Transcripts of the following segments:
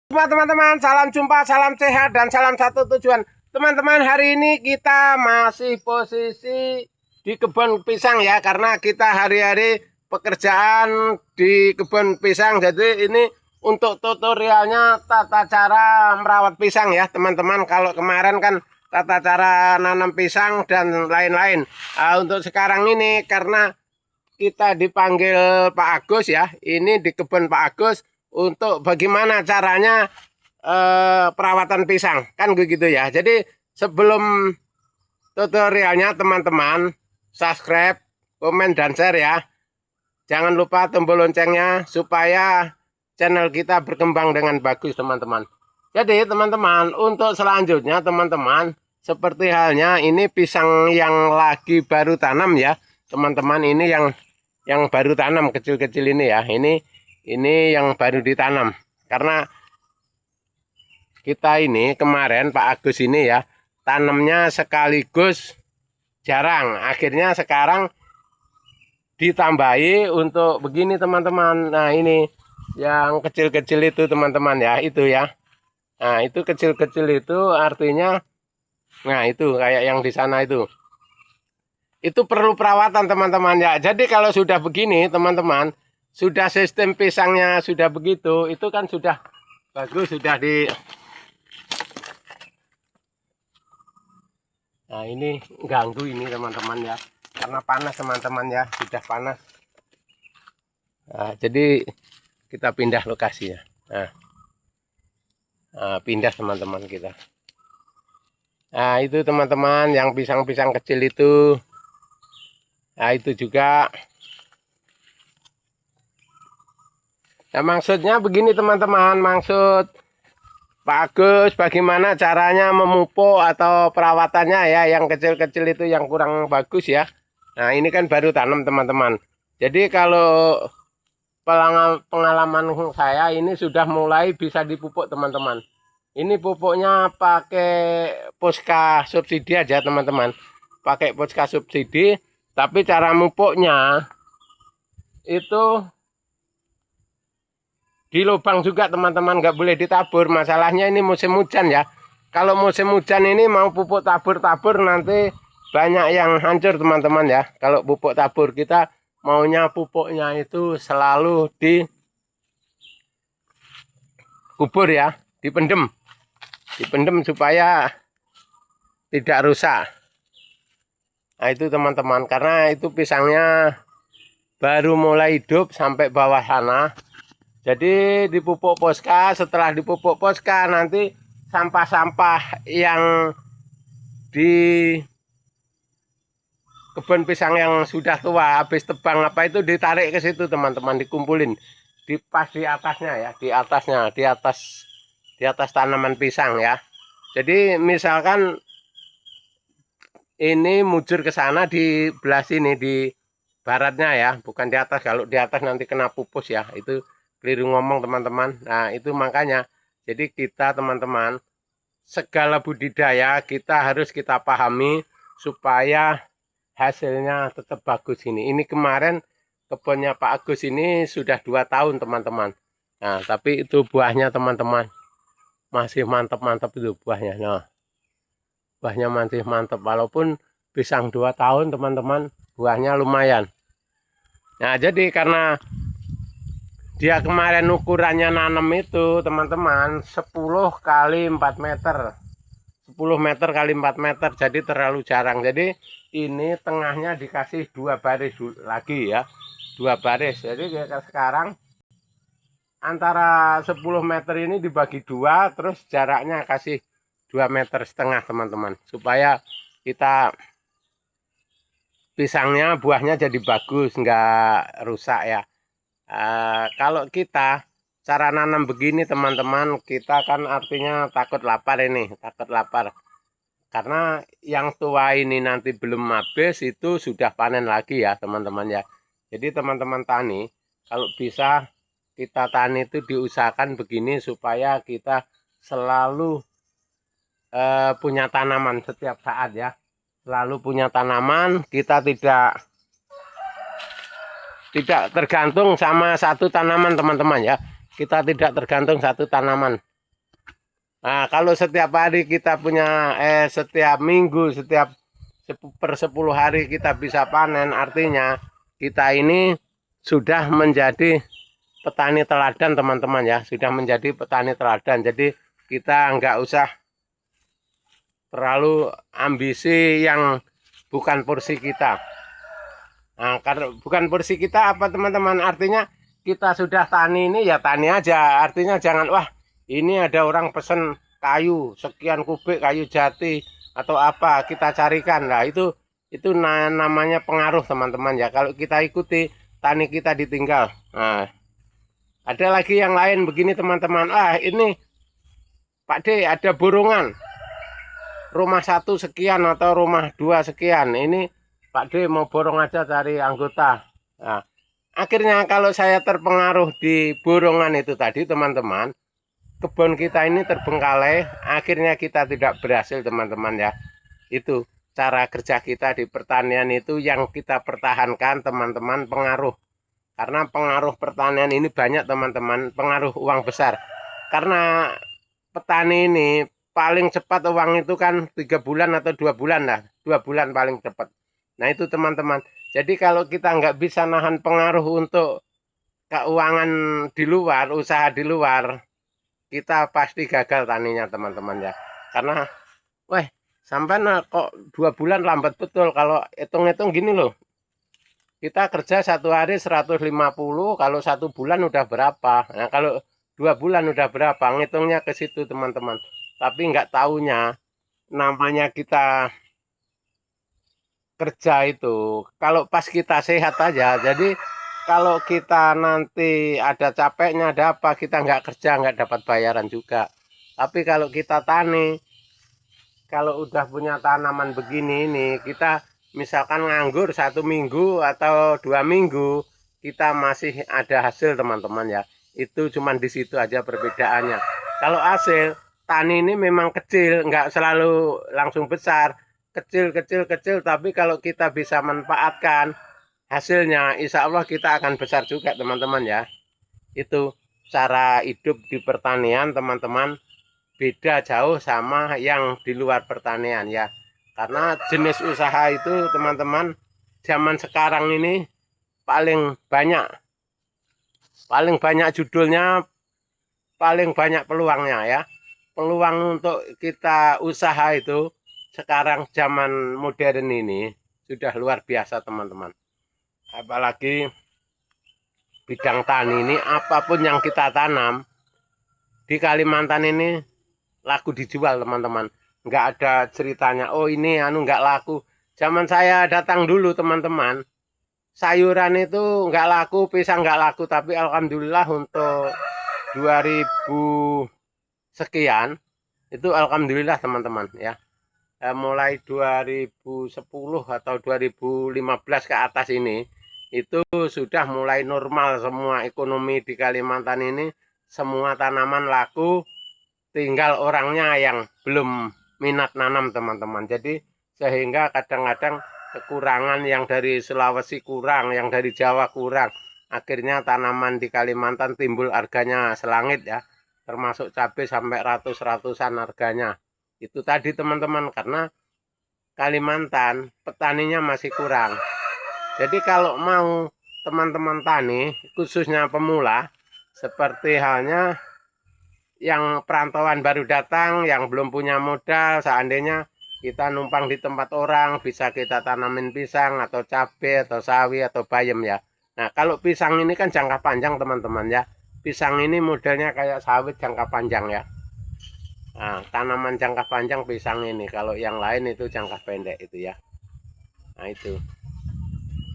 Jumpa teman-teman, salam jumpa, salam sehat, dan salam satu tujuan. Teman-teman, hari ini kita masih posisi di kebun pisang ya, karena kita hari-hari pekerjaan di kebun pisang. Jadi ini untuk tutorialnya tata cara merawat pisang ya teman-teman. Kalau kemarin kan tata cara nanam pisang dan lain-lain. Untuk sekarang ini karena kita dipanggil Pak Agus ya, ini di kebun Pak Agus untuk bagaimana caranya perawatan pisang kan begitu ya. Jadi sebelum tutorialnya teman-teman subscribe, komen dan share ya. Jangan lupa tombol loncengnya supaya channel kita berkembang dengan bagus teman-teman. Jadi teman-teman untuk selanjutnya teman-teman seperti halnya ini pisang yang lagi baru tanam ya teman-teman, ini yang baru tanam kecil-kecil ini ya, ini yang baru ditanam. Karena kita ini kemarin Pak Agus ini ya tanamnya sekaligus jarang, akhirnya sekarang ditambahi untuk begini teman-teman. Nah ini yang kecil-kecil itu teman-teman ya, itu ya. Nah itu kecil-kecil itu artinya, nah itu kayak yang di sana itu perlu perawatan teman-teman ya. Jadi kalau sudah begini teman-teman, sudah sistem pisangnya sudah begitu, itu kan sudah bagus, sudah di. Nah ini ganggu ini teman-teman ya, karena panas teman-teman ya, sudah panas. Nah, jadi kita pindah lokasinya. Nah, pindah teman-teman kita. Nah itu teman-teman yang pisang-pisang kecil itu. Nah itu juga. Nah, maksudnya begini teman-teman, maksud Pak Agus bagaimana caranya memupuk atau perawatannya ya, yang kecil-kecil itu yang kurang bagus ya. Nah ini kan baru tanam teman-teman. Jadi kalau pengalaman saya ini sudah mulai bisa dipupuk teman-teman. Ini pupuknya pakai Poska subsidi aja teman-teman. Pakai Poska subsidi, tapi cara mupuknya itu di lubang juga teman-teman, nggak boleh ditabur. Masalahnya ini musim hujan ya. Kalau musim hujan ini mau pupuk tabur-tabur nanti banyak yang hancur teman-teman ya. Kalau pupuk tabur kita maunya pupuknya itu selalu dikubur ya, dipendem supaya tidak rusak. Nah itu teman-teman, karena itu pisangnya baru mulai hidup sampai bawah sana. Jadi dipupuk Poska, setelah dipupuk Poska nanti sampah-sampah yang di kebun pisang yang sudah tua habis tebang apa itu ditarik ke situ teman-teman, dikumpulin pas di atasnya ya, di atas tanaman pisang ya. Jadi misalkan ini mujur ke sana di belah sini, di baratnya ya, bukan di atas. Kalau di atas nanti kena pupus ya, itu keliru ngomong teman-teman. Nah itu makanya jadi kita teman-teman segala budidaya kita harus kita pahami supaya hasilnya tetap bagus. Ini kemarin kebunnya Pak Agus ini sudah 2 tahun teman-teman. Nah tapi itu buahnya teman-teman masih mantap-mantap itu buahnya. Nah buahnya masih mantap walaupun pisang 2 tahun teman-teman, buahnya lumayan. Nah jadi karena dia kemarin ukurannya nanam itu teman-teman 10 kali 4 meter, 10 meter kali 4 meter, jadi terlalu jarang. Jadi ini tengahnya dikasih 2 baris lagi ya, 2 baris. Jadi sekarang antara 10 meter ini dibagi 2, terus jaraknya kasih 2,5 meter teman-teman, supaya kita pisangnya buahnya jadi bagus, nggak rusak ya. Kalau kita cara nanam begini teman-teman, kita kan artinya takut lapar ini, takut lapar. Karena yang tua ini nanti belum habis itu sudah panen lagi ya teman-teman ya. Jadi teman-teman tani kalau bisa kita tani itu diusahakan begini supaya kita selalu punya tanaman setiap saat ya. Selalu punya tanaman, kita tidak tergantung sama satu tanaman teman-teman ya. Kita tidak tergantung satu tanaman. Nah, kalau setiap hari kita punya setiap minggu, setiap per 10 hari kita bisa panen, artinya kita ini sudah menjadi petani teladan teman-teman ya, sudah menjadi petani teladan. Jadi kita nggak usah terlalu ambisi yang bukan porsi kita. Nah, karena bukan porsi kita apa teman-teman, artinya kita sudah tani ini ya tani aja. Artinya jangan wah ini ada orang pesen kayu sekian kubik kayu jati atau apa kita carikan. Nah itu namanya pengaruh teman-teman ya. Kalau kita ikuti tani kita ditinggal. Nah, ada lagi yang lain begini teman-teman. Ah ini Pak D ada borongan rumah 1 sekian atau rumah 2 sekian. Ini Pak D mau borong aja cari anggota. Nah, akhirnya kalau saya terpengaruh di borongan itu tadi teman-teman, kebun kita ini terbengkalai, akhirnya kita tidak berhasil teman-teman ya. Itu cara kerja kita di pertanian itu yang kita pertahankan teman-teman, pengaruh. Karena pengaruh pertanian ini banyak teman-teman, pengaruh uang besar. Karena petani ini paling cepat uang itu kan 3 bulan atau 2 bulan lah. 2 bulan paling cepat. Nah itu teman-teman. Jadi kalau kita nggak bisa nahan pengaruh untuk keuangan di luar, usaha di luar, kita pasti gagal taninya teman-teman ya. Karena, wah sampai kok 2 bulan lambat betul. Kalau hitung-hitung gini loh. Kita kerja 1 hari 150, kalau 1 bulan udah berapa. Nah kalau 2 bulan udah berapa, ngitungnya ke situ teman-teman. Tapi nggak taunya, namanya kita kerja itu kalau pas kita sehat aja. Jadi kalau kita nanti ada capeknya ada apa kita nggak kerja nggak dapat bayaran juga. Tapi kalau kita tani, kalau udah punya tanaman begini ini kita misalkan nganggur 1 minggu atau 2 minggu kita masih ada hasil teman-teman ya. Itu cuman di situ aja perbedaannya. Kalau hasil tani ini memang kecil, nggak selalu langsung besar, kecil, tapi kalau kita bisa manfaatkan hasilnya, insya Allah kita akan besar juga teman-teman ya. Itu cara hidup di pertanian teman-teman, beda jauh sama yang di luar pertanian ya. Karena jenis usaha itu teman-teman, zaman sekarang ini paling banyak judulnya, paling banyak peluangnya ya. Peluang untuk kita usaha itu sekarang zaman modern ini sudah luar biasa teman-teman. Apalagi bidang tani ini apapun yang kita tanam di Kalimantan ini laku dijual teman-teman. Nggak ada ceritanya oh ini nggak laku. Zaman saya datang dulu teman-teman, sayuran itu nggak laku, pisang nggak laku, tapi alhamdulillah untuk 2000 sekian itu alhamdulillah teman-teman ya. Mulai 2010 atau 2015 ke atas ini itu sudah mulai normal semua ekonomi di Kalimantan ini, semua tanaman laku, tinggal orangnya yang belum minat nanam teman-teman. Jadi sehingga kadang-kadang kekurangan yang dari Sulawesi kurang, yang dari Jawa kurang, akhirnya tanaman di Kalimantan timbul harganya selangit ya, termasuk cabai sampai ratus-ratusan harganya. Itu tadi teman-teman, karena Kalimantan petaninya masih kurang. Jadi kalau mau teman-teman tani, khususnya pemula, seperti halnya yang perantauan baru datang, yang belum punya modal, seandainya kita numpang di tempat orang, bisa kita tanamin pisang atau cabai atau sawi atau bayam ya. Nah kalau pisang ini kan jangka panjang teman-teman ya. Pisang ini modelnya kayak sawit jangka panjang ya. Nah, tanaman jangka panjang pisang ini, kalau yang lain itu jangka pendek itu ya. Nah itu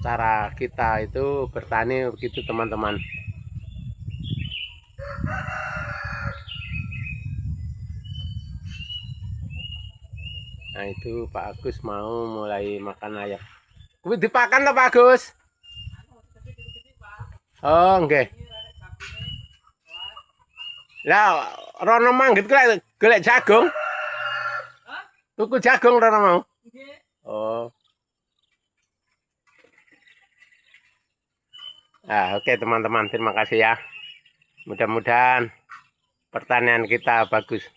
cara kita itu bertani begitu teman-teman. Nah itu Pak Agus mau mulai makan ayam. Kuwi dipakan to Pak Agus? Oh nggih. Lah rono manggit golek jagung. Tuku jagung rono mau. Oh. Nah, oke teman-teman, terima kasih ya. Mudah-mudahan pertanian kita bagus.